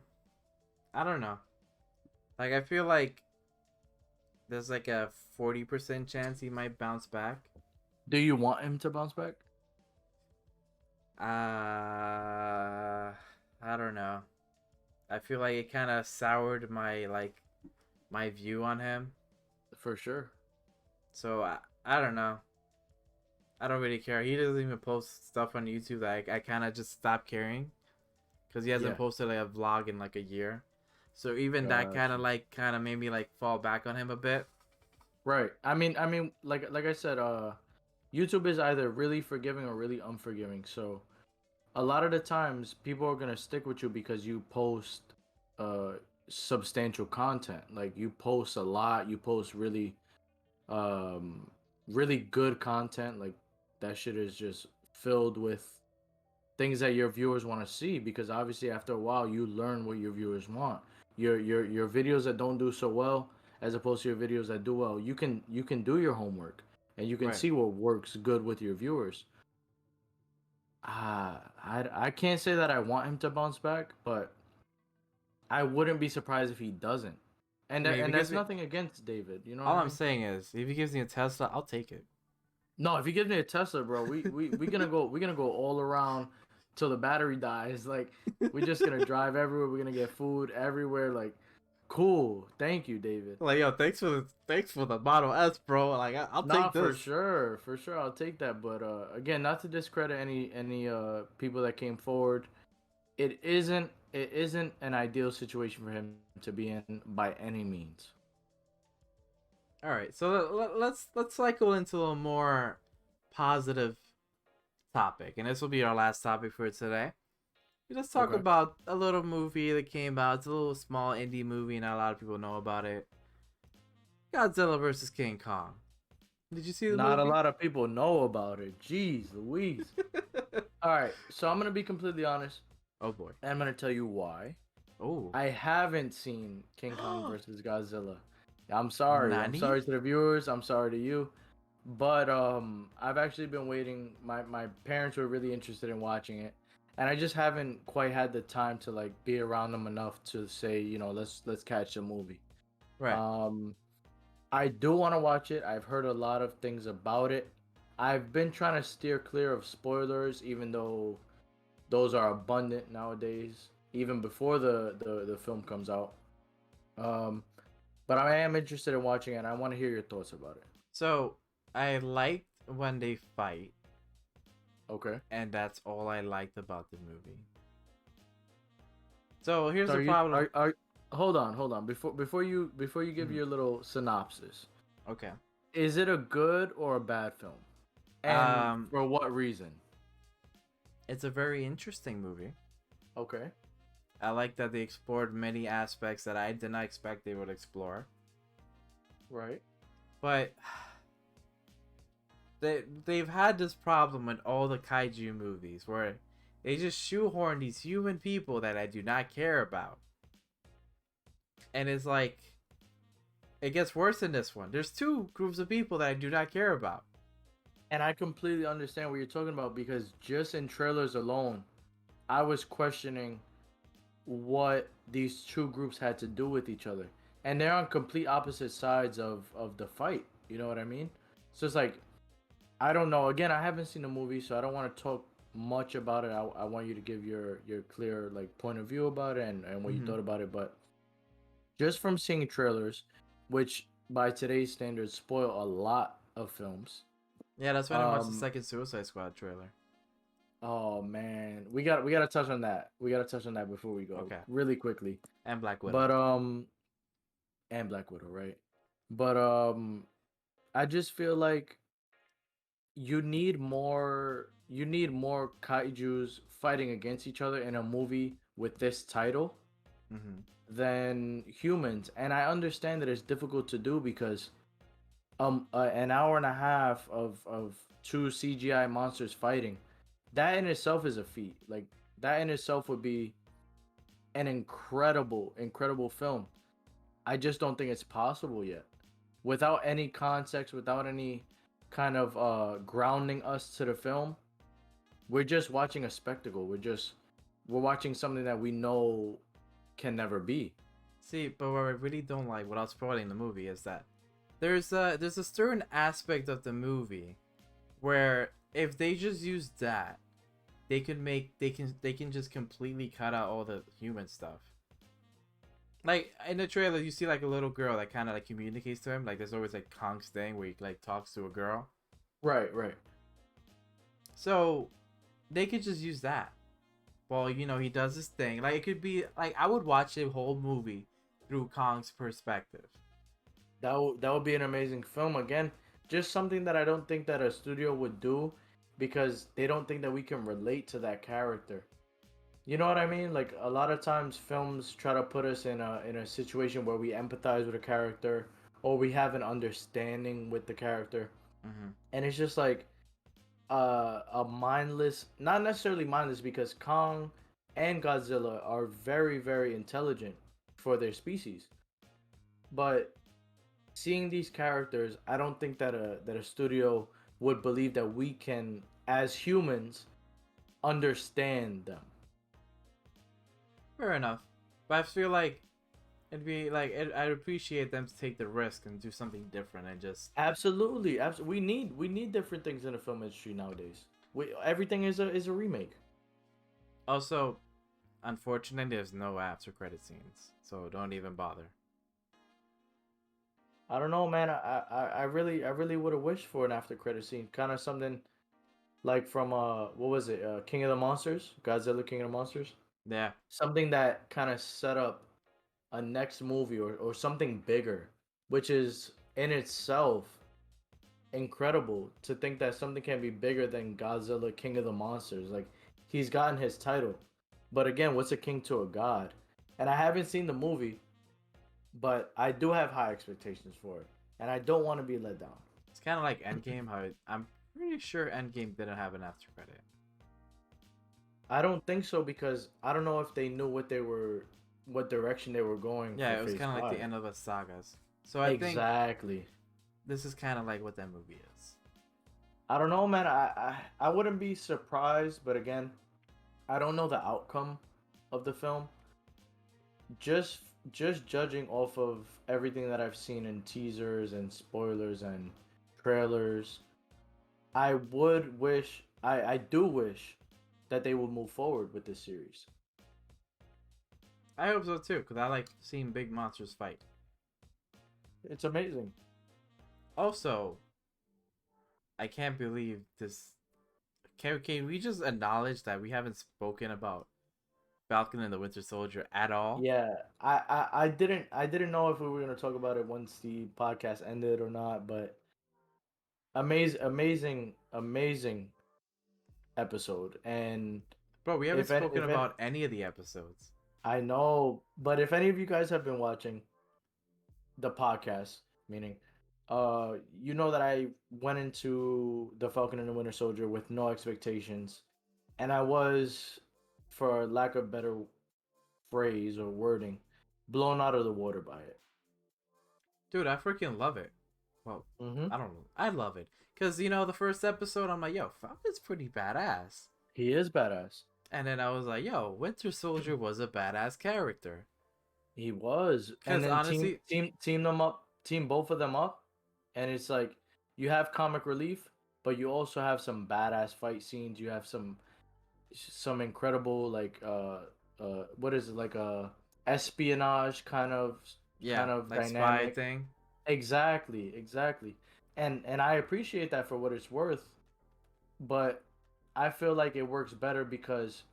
I don't know. Like, I feel like there's like a 40% chance he might bounce back. Do you want him to bounce back? I don't know. I feel like it kind of soured my view on him. For sure. So I don't know. I don't really care. He doesn't even post stuff on YouTube that I kind of just stopped caring because he hasn't Yeah. posted like a vlog in like a year. So even that Gotcha. kind of made me like fall back on him a bit. Right. I mean, like I said, YouTube is either really forgiving or really unforgiving. So a lot of the times, people are gonna stick with you because you post uh substantial content. Like you post a lot. You post um really good content. Like that shit is just filled with things that your viewers want to see because obviously after a while you learn what your viewers want. Your videos that don't do so well as opposed to your videos that do well, you can do your homework and you can Right. see what works good with your viewers. I can't say that I want him to bounce back, but I wouldn't be surprised if he doesn't. And I mean, if he and gives that's me, nothing against David, you know what all I I'm mean? saying is, if he gives me a Tesla, I'll take it. No, if he gives me a Tesla, bro, we gonna go all around till the battery dies. Like we're just gonna drive everywhere. We're gonna get food everywhere. Like, cool. Thank you, David. Like, yo, thanks for the Model S, bro. Like, I'll take Not for this. sure, for sure. I'll take that. But again, not to discredit any people that came forward. It isn't an ideal situation for him to be in by any means. All right, so let's cycle into a more positive topic, and this will be our last topic for today. Let's talk Okay. about a little movie that came out. It's a little small indie movie, not a lot of people know about it. Godzilla versus King Kong. Did you see the Not a movie? lot of people know about it. Jeez, Louise. All right, so I'm gonna be completely honest. Oh boy. And I'm gonna tell you why. Oh. I haven't seen King Kong versus Godzilla. I'm sorry. I'm Nani? sorry to the viewers. I'm sorry to you. But I've actually been waiting. My parents were really interested in watching it, and I just haven't quite had the time to like be around them enough to say, let's catch the movie. Right. Um, I do want to watch it. I've heard a lot of things about it. I've been trying to steer clear of spoilers, even though those are abundant nowadays, even before the film comes out. Um, but I am interested in watching it, and I want to hear your thoughts about it. So I liked when they fight, Okay. and that's all I liked about the movie. So here's So the are you problem. are hold on before you give Mhm. your little synopsis. Okay. Is it a good or a bad film? And Um, for what reason? it's a very interesting movie. Okay. I like that they explored many aspects that I did not expect they would explore. Right. But they've had this problem with all the kaiju movies where they just shoehorn these human people that I do not care about. And it's like it gets worse in this one. There's two groups of people that I do not care about. And I completely understand what you're talking about because just in trailers alone, I was questioning what these two groups had to do with each other. And they're on complete opposite sides of the fight. You know what I mean? So it's like, I don't know. Again, I haven't seen the movie, so I don't want to talk much about it. I want you to give your clear like point of view about it and what you Hmm. thought about it. But just from seeing trailers, which by today's standards spoil a lot of films. Yeah, that's why I didn't watch the Um, second Suicide Squad trailer. oh man, we gotta touch on that. We gotta touch on that before we go Okay, really quickly. and Black Widow. But and Black Widow, right? But I just feel like you need more kaijus fighting against each other in a movie with this title Hmm. than humans. And I understand that it's difficult to do because an hour and a half of two CGI monsters fighting, that in itself is a feat. Like that in itself would be an incredible film. I just don't think it's possible yet. Without any context, without any kind of grounding us to the film, we're just watching a spectacle. We're watching something that we know can never be. See, but what I really don't like, without spoiling the movie, is that there's a certain aspect of the movie where if they just use that, they can just completely cut out all the human stuff. Like in the trailer, you see like a little girl that kind of like communicates to him. Like there's always like Kong's thing where he like talks to a girl. Right, right. So they could just use that. Well, he does this thing. Like it could be like I would watch a whole movie through Kong's perspective. That would be an amazing film. Again, just something that I don't think that a studio would do because they don't think that we can relate to that character. You know what I mean? Like a lot of times films try to put us in a situation where we empathize with a character or we have an understanding with the character. Hmm. And it's just like a mindless, not necessarily mindless because Kong and Godzilla are very intelligent for their species. But seeing these characters, I don't think that a studio would believe that we can, as humans, understand them. Fair enough, but I feel like it'd be like I'd appreciate them to take the risk and do something different and just Absolutely, absolutely. We need different things in the film industry nowadays. Everything is a remake. also. Unfortunately, there's no after credit scenes, so don't even bother. I don't know, man. I really would have wished for an after credit scene, kind of something like from what was it? King of the Monsters, Godzilla King of the Monsters. Yeah, Something that kind of set up a next movie or something bigger, which is in itself incredible to think that something can be bigger than Godzilla King of the Monsters. Like he's gotten his title. But again, what's a king to a god? And I haven't seen the movie, but I do have high expectations for it. And I don't want to be let down. it's kind of like Endgame. I'm pretty sure Endgame didn't have an after credit. I don't think so because I don't know if they knew what direction they were going Yeah, for it was phase kind of like five. the end of the sagas. So I think Exactly. this is kind of like what that movie is. I don't know, man. I wouldn't be surprised, but again, I don't know the outcome of the film. Just just judging off of everything that I've seen in teasers and spoilers and trailers, I do wish that they would move forward with this series. I hope so too, because I like seeing big monsters fight. It's amazing. Also, I can't believe this. Can we just acknowledge that we haven't spoken about Falcon and the Winter Soldier at all? Yeah, I didn't know if we were gonna talk about it once the podcast ended or not, but amazing episode. And Bro, we haven't spoken if any, about any of the episodes. I know, but if any of you guys have been watching the podcast, meaning, you know that I went into the Falcon and the Winter Soldier with no expectations, and I was, for lack of better phrase or wording, blown out of the water by it. Dude, I freaking love it. Well, Mm-hmm. I don't know. I love it because the first episode I'm like, yo, Falcon's pretty badass, He is badass. and then I was like, yo, Winter Soldier was a badass character. He was, and Because then team honestly, team team them up, team both of them up, and it's like you have comic relief, but you also have some badass fight scenes. You have some incredible what is it, like a espionage yeah, kind of like spy dynamic. thing. Exactly, exactly. And I appreciate that for what it's worth, but I feel like it works better because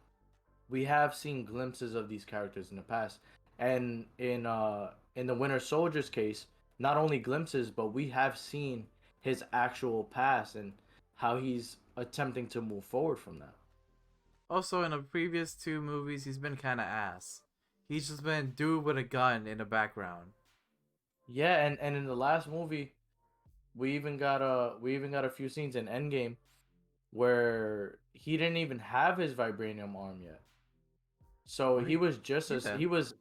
we have seen glimpses of these characters in the past. And in the Winter Soldier's case, not only glimpses, but we have seen his actual past and how he's attempting to move forward from that. Also, in the previous two movies, he's been kind of ass. He's just been dude with a gun in the background. Yeah, and in the last movie, we even got a few scenes in Endgame where he didn't even have his vibranium arm yet. So Oh, he was just he as did. he was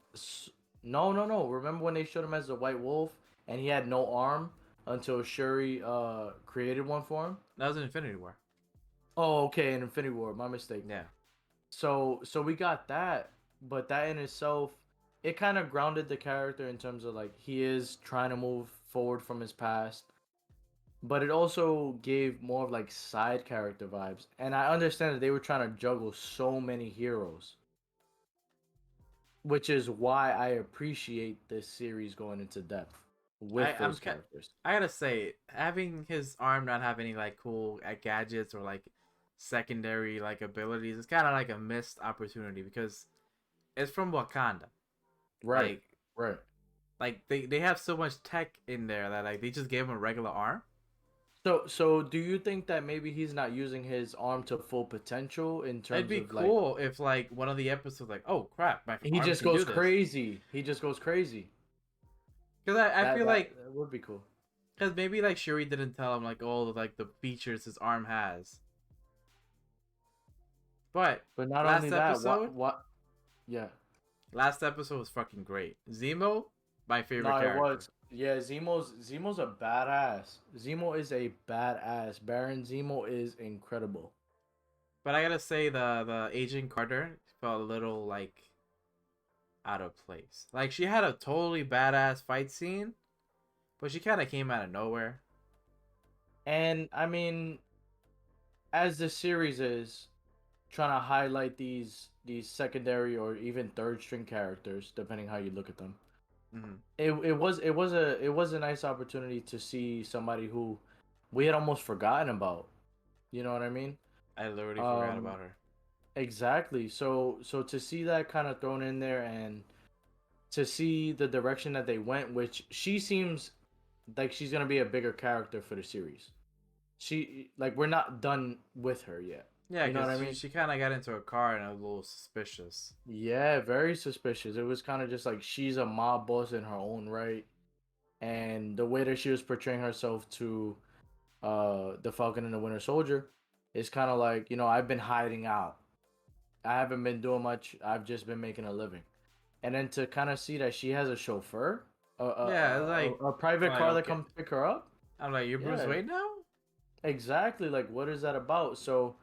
no, no, no. Remember when they showed him as the White Wolf and he had no arm until Shuri created one for him? That was in Infinity War. Oh, okay, in Infinity War, my mistake. Yeah. So we got that, but that in itself, it kind of grounded the character in terms of like he is trying to move forward from his past, but it also gave more of like side character vibes. And I understand that they were trying to juggle so many heroes, which is why I appreciate this series going into depth I with I'm those characters. I gotta say, having his arm not have any like cool gadgets or like secondary like abilities is kind of like a missed opportunity because it's from Wakanda. Right, Like right. they have so much tech in there that like they just gave him a regular arm. So do you think that maybe he's not using his arm to full potential in It'd terms be of like cool if like one of the episodes like, oh crap, my he arm just can do goes this. crazy. He just goes crazy. Because I That feel that, like that would be cool. because maybe like Shuri didn't tell him like all the like the features his arm has. But But not only last that, episode, yeah. last episode was fucking great. Zemo, my favorite No, it character. was. Yeah, Zemo's a badass. Zemo is a badass. Baron Zemo is incredible. But I gotta say the Agent Carter felt a little like out of place. Like she had a totally badass fight scene, but she kind of came out of nowhere. And I mean, as the series is trying to highlight these secondary or even third string characters, depending how you look at them. Hmm. It was a nice opportunity to see somebody who we had almost forgotten about. You know what I mean? I literally forgot Um, about her. exactly. So to see that kind of thrown in there and to see the direction that they went, which she seems like she's gonna be a bigger character for the series. She like we're not done with her yet. Yeah, You know what because I she, mean? she kind of got into a car and a little suspicious. Yeah, very suspicious. It was kind of just like she's a mob boss in her own right, and the way that she was portraying herself to the Falcon and the Winter Soldier is kind of like, I've been hiding out. I haven't been doing much. I've just been making a living. And then to kind of see that she has a chauffeur, Yeah, it's a private car that okay. comes pick her up. I'm like, you're Bruce Yeah, Wayne now? exactly. Like, what is that about? So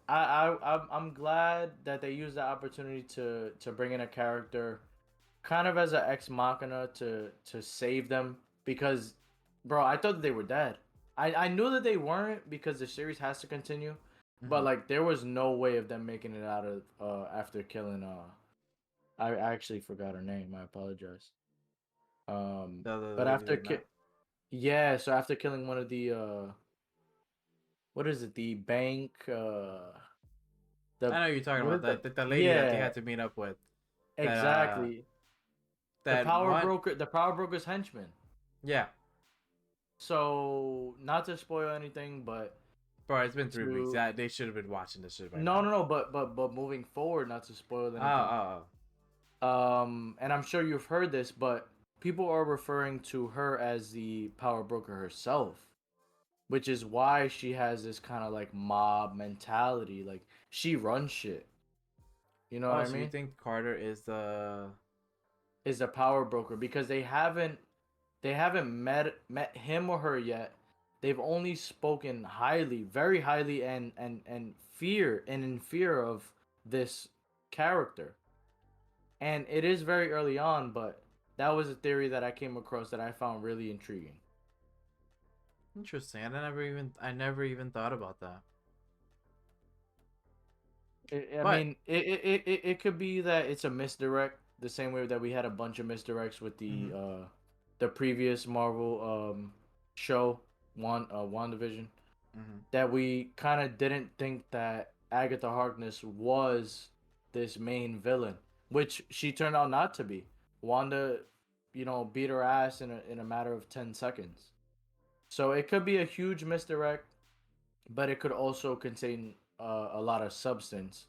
I'm glad that they used the opportunity to bring in a character, kind of as an ex machina to save them because, bro, I thought that they were dead. I knew that they weren't because the series has to continue, but Hmm. like there was no way of them making it out of after killing I actually forgot her name. I apologize. The But lady that not. yeah, so after killing one of the what is it? The bank the I know you're talking what about is the the lady that they yeah, had to meet up with. That exactly. that one. The power broker's henchman. Yeah, So not to spoil anything, but bro, it's been 3 weeks. to Yeah, they should have been watching this shit by no, now. no, no, but moving forward, not to spoil Oh, anything. oh, And I'm sure you've heard this, but people are referring to her as the power broker herself, which is why she has this kind of like mob mentality. Like she runs shit. You know what oh. I So you mean? think Carter is the? Is the power broker because they haven't. they haven't met him or her yet. They've only spoken highly, very highly, and fear and in fear of this character. And it is very early on, but that was a theory that I came across that I found really intriguing. Interesting. I never even thought about that. I But mean, it could be that it's a misdirect, the same way that we had a bunch of misdirects with mhm, the previous Marvel show, WandaVision, mhm. that we kind of didn't think that Agatha Harkness was this main villain, which she turned out not to be. Wanda, beat her ass in a matter of 10 seconds. So it could be a huge misdirect, but it could also contain a lot of substance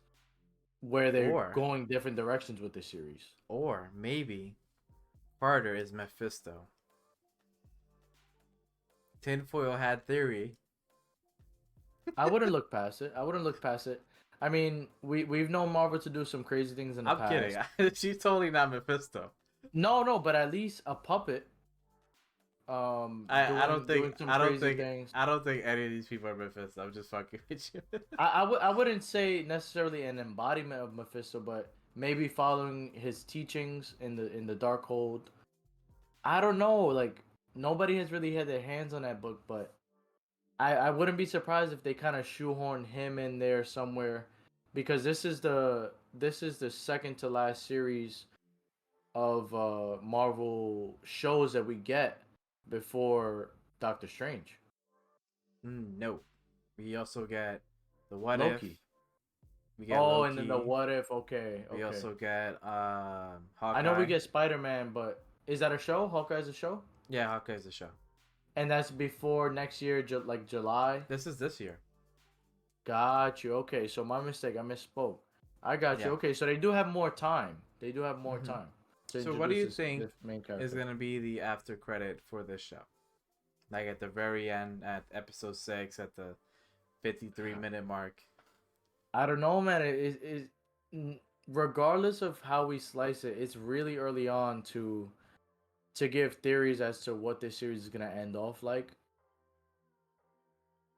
where they're Or going different directions with the series. or maybe Carter is Mephisto. Tinfoil had theory. I wouldn't look past it. I wouldn't look past it. I mean, we've known Marvel to do some crazy things in the I'm kidding. past. She's totally not Mephisto. No, no, but at least a puppet I don't think doing some I don't crazy think things. I don't think any of these people are Mephisto. I'm just fucking with you. I wouldn't say necessarily an embodiment of Mephisto, but maybe following his teachings in the Darkhold. I don't know, like nobody has really had their hands on that book, but I wouldn't be surprised if they kind of shoehorn him in there somewhere, because this is the second to last series of Marvel shows that we get before Doctor Strange. No, we also get the What If. Loki. We get Oh, and then the Loki. what if? Okay, We okay. also get I know we Hawkeye. get Spider Man, but is that a show? Hawkeye's a show, Yeah, Hawkeye's the show. and that's before next year, like July. This is this year. Got you. Okay, so my mistake. I misspoke. I got you. Yeah. Okay, so they do have more time. They do have more hmm time to So what do introduce you this think main is character. gonna be the after credit for this show? Like at the very end, at episode 6, at the 53-minute mark. I don't know, man. Regardless of how we slice it, it's really early on to give theories as to what this series is gonna end off like.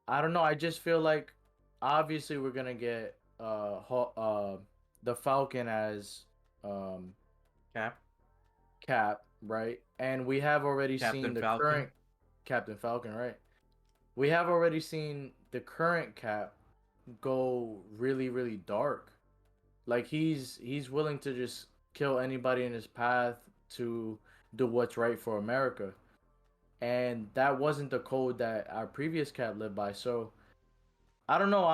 I don't know. I just feel like obviously we're gonna get the Falcon as um Cap, Cap, right? And we have already seen Captain the Falcon. current Captain Falcon, right? We have already seen the current Cap go really, really dark. Like he's willing to just kill anybody in his path to do what's right for America. And that wasn't the code that our previous Cap lived by. So I don't know.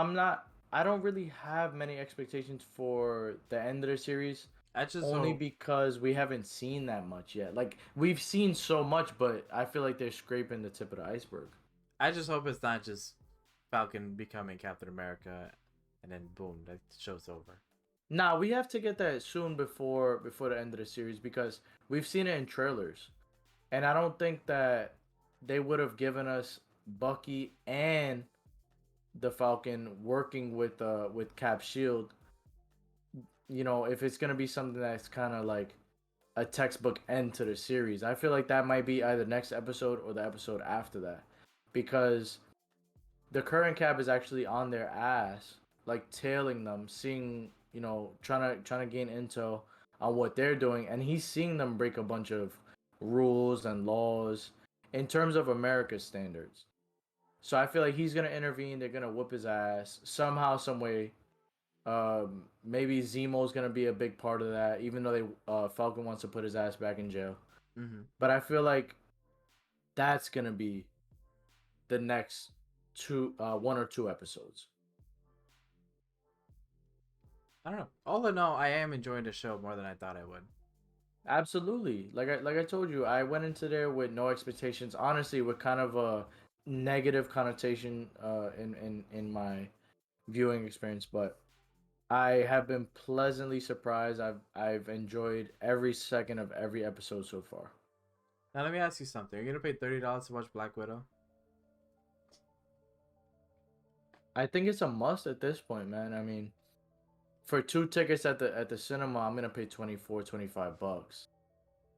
I don't really have many expectations for the end of the series, I just only hope. because we haven't seen that much yet. Like we've seen so much, but I feel like they're scraping the tip of the iceberg. I just hope it's not just Falcon becoming Captain America, and then boom, that show's over. Nah, we have to get that soon before the end of the series, because we've seen it in trailers, and I don't think that they would have given us Bucky and the Falcon working with Cap Shield. If it's gonna be something that's kind of like a textbook end to the series. I feel like that might be either next episode or the episode after that, because the current Cap is actually on their ass, like tailing them, seeing, trying to gain intel on what they're doing, and he's seeing them break a bunch of rules and laws in terms of America's standards. So I feel like he's gonna intervene. They're gonna whoop his ass somehow, some way. Maybe Zemo's gonna be a big part of that, even though Falcon wants to put his ass back in jail. Mm-hmm. But I feel like that's gonna be the next one or two episodes. I don't know. All in all, I am enjoying the show more than I thought I would. Absolutely. Like I told you, I went into there with no expectations. Honestly, with kind of a negative connotation in my viewing experience, but I have been pleasantly surprised. I've enjoyed every second of every episode so far. Now let me ask you something. Are you gonna pay $30 to watch Black Widow? I think it's a must at this point, man. I mean, for two tickets at the cinema, I'm gonna pay $24, $25.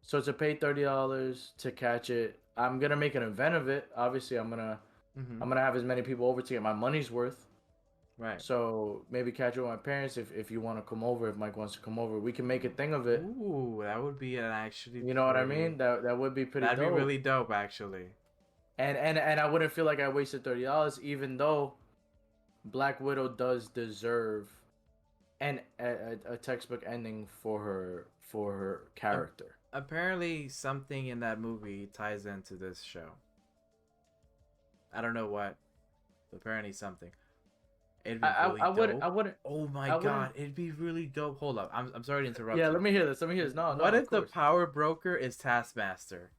So to pay $30 to catch it, I'm gonna make an event of it. Obviously, Mm-hmm. I'm gonna have as many people over to get my money's worth. Right. So maybe catch it with my parents if you want to come over. If Mike wants to come over, we can make a thing of it. Ooh, that would be an actually You know what I pretty. mean? That would be pretty That'd be dope. really dope, actually. And I wouldn't feel like I wasted $30, even though Black Widow does deserve a textbook ending for her A- character. Apparently, something in that movie ties into this show. I don't know what. Apparently, something. It'd be really dope. Oh my I wouldn't. god, it'd be really dope. Hold up, I'm sorry to interrupt Yeah, you. let me hear this. Let me hear this. No, no, What of if the course. power broker is Taskmaster?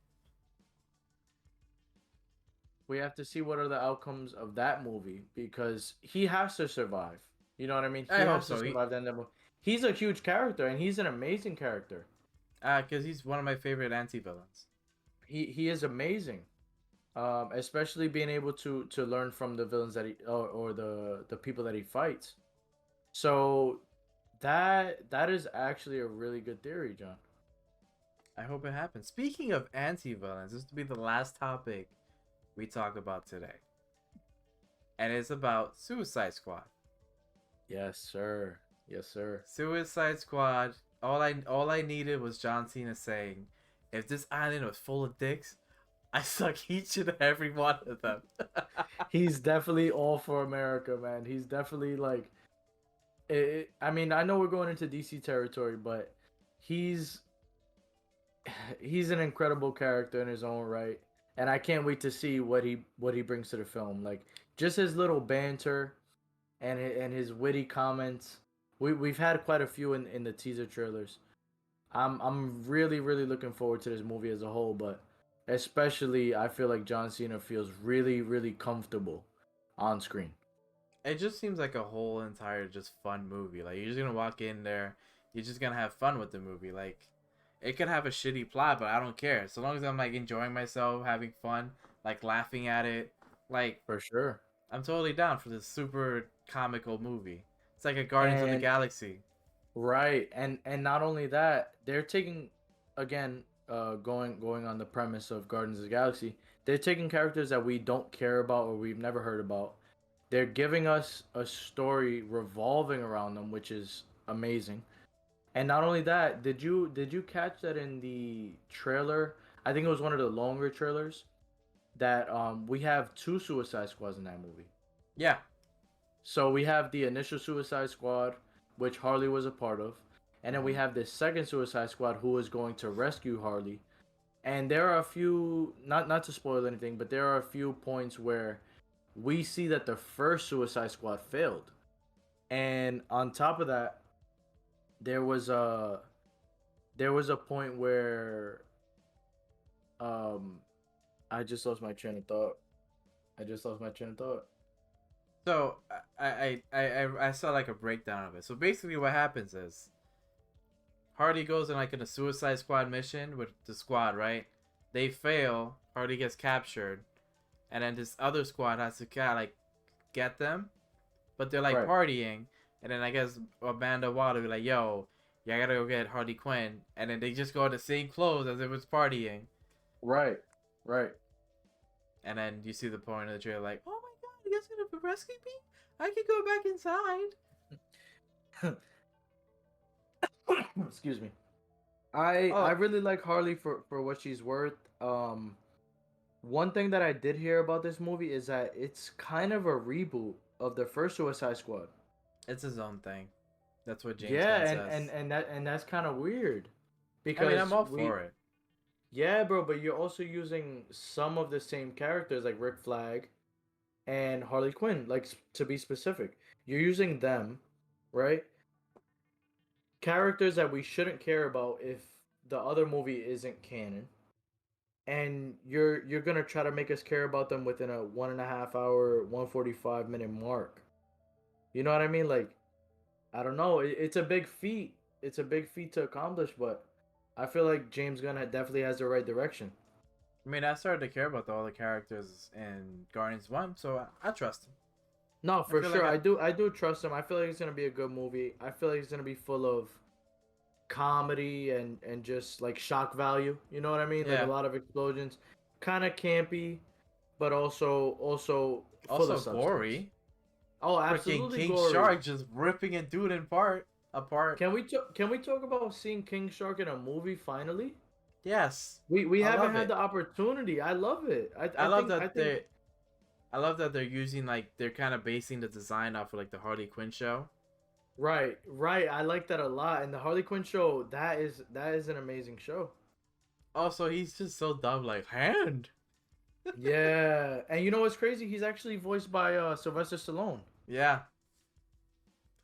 We have to see what are the outcomes of that movie because he has to survive. You know what I mean? He I hope has to so. survive the end of the movie. He's a huge character and he's an amazing character. Cause he's one of my favorite anti-villains. He is amazing. Especially being able to learn from the villains that he or the people that he fights. So that is actually a really good theory, John. I hope it happens. Speaking of anti-villains, this will be the last topic we talk about today, and it's about Suicide Squad. Yes, sir. Yes, sir. Suicide Squad. All I needed was John Cena saying, "If this island was full of dicks, I suck each and every one of them." He's definitely all for America, man. He's definitely like I mean, I know we're going into DC territory, but he's he's an incredible character in his own right, and I can't wait to see what he brings to the film. Like just his little banter and his witty comments. We've had quite a few in the teaser trailers. I'm really looking forward to this movie as a whole, but especially I feel like John Cena feels really comfortable on screen. It just seems like a whole entire just fun movie. Like you're just gonna walk in there, you're just gonna have fun with the movie. Like it could have a shitty plot, but I don't care. So long as I'm like enjoying myself, having fun, like laughing at it, like For sure. I'm totally down for this super comical movie. It's like a Guardians of the And Galaxy. right, and not only that, they're taking again going on the premise of Guardians of the Galaxy. They're taking characters that we don't care about or we've never heard about. They're giving us a story revolving around them, which is amazing. And not only that, did you catch that in the trailer? I think it was one of the longer trailers that we have two Suicide Squads in that movie. Yeah, So we have the initial Suicide Squad, which Harley was a part of, and then we hmm have this second Suicide Squad who is going to rescue Harley. And there are a few, not to spoil anything, but there are a few points where we see that the first Suicide Squad failed. And on top of that, there was a there was a point where um I just lost my train of thought. I just lost my train of thought. So I saw like a breakdown of it. So basically, what happens is Hardy goes in like in a Suicide Squad mission with the squad, right? They fail. Hardy gets captured, and then this other squad has to kind of like get them, but they're like Right. partying, and then I guess Amanda Waller be like, "Yo, yeah, I gotta go get Harley Quinn," and then they just go in the same clothes as it was partying, Right. Right. and then you see the point of the trailer like, "Oh my god, you guys gonna rescue me? I can go back inside." Excuse me. I Oh, really like Harley for what she's worth. One thing that I did hear about this movie is that it's kind of a reboot of the first Suicide Squad. it's his own thing. That's what James Yeah, Gunn and says. and and that and that's kind of weird I mean, I'm because all we for it. yeah, bro, but you're also using some of the same characters like Rick Flag and Harley Quinn, like to be specific. You're using them, right? Characters that we shouldn't care about if the other movie isn't canon, and you're gonna try to make us care about them within a 1.5 hour, 145 minute mark. You know what I mean? Like, I don't know. It's a big feat. It's a big feat to accomplish, but I feel like James Gunn definitely has the right direction. I mean, I started to care about all the characters in Guardians 1, so I trust him. No, I for feel like sure. I do trust him. I feel like it's gonna be a good movie. I feel like it's gonna be full of comedy and just like shock value. You know what I mean? Like a Yeah. lot of explosions, kind of campy, but also full of Also substance. gory. Oh, Freaking absolutely King gory. Shark just ripping a dude apart. Can we talk about seeing King Shark in a movie finally? Yes. We I haven't love had it. the opportunity. I love it. I love I that think they're using like they're kind of basing the design off of like the Harley Quinn show. right. I like that a lot. And the Harley Quinn show, that is an amazing show. Also, he's just so dumb, like hand. Yeah. And you know what's crazy? He's actually voiced by Sylvester Stallone. Yeah,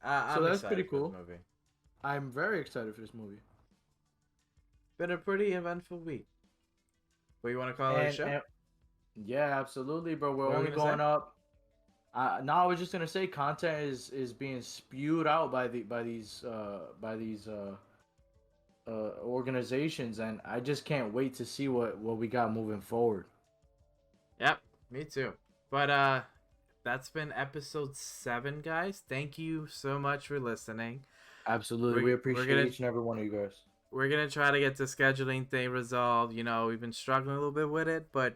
So I'm that's pretty excited for the cool. movie. I'm very excited for this movie. Been a pretty eventful week. What you want to call it a show? And yeah, absolutely, bro. We're What are we only gonna say? going up. Now I was just gonna say content is being spewed out by these organizations, and I just can't wait to see what we got moving forward. Yep, me too. But that's been episode 7, guys. Thank you so much for listening. Absolutely, we appreciate each and every one of you guys. We're gonna try to get the scheduling thing resolved. You know, we've been struggling a little bit with it, but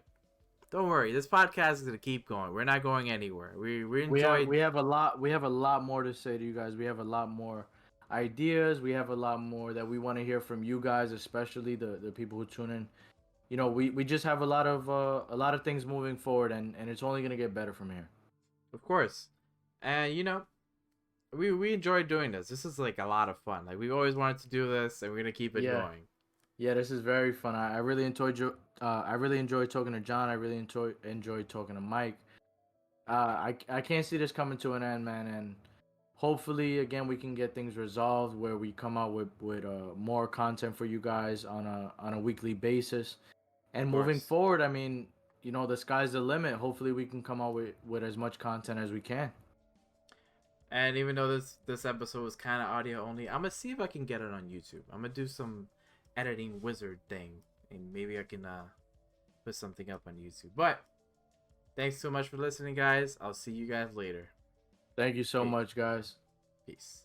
don't worry. This podcast is gonna keep going. We're not going anywhere. We enjoyed. We have a lot more to say to you guys. We have a lot more ideas. We have a lot more that we want to hear from you guys, especially the people who tune in. You know, we just have a lot of things moving forward, and it's only gonna get better from here. Of course. And you know, we enjoy doing this. This is like a lot of fun. Like we've always wanted to do this, and we're gonna keep it Yeah. going. Yeah, this is very fun. I really enjoyed I really enjoyed talking to John. I really enjoyed talking to Mike. I can't see this coming to an end, man. And hopefully, again, we can get things resolved where we come out with more content for you guys on a weekly basis. And Of moving course. forward, I mean, you know, the sky's the limit. Hopefully, we can come out with as much content as we can. And even though this episode was kind of audio only, I'm gonna see if I can get it on YouTube. I'm gonna do some editing wizard thing, and maybe I can put something up on YouTube. But thanks so much for listening, guys. I'll see you guys later. Thank you so Peace. much, guys. Peace.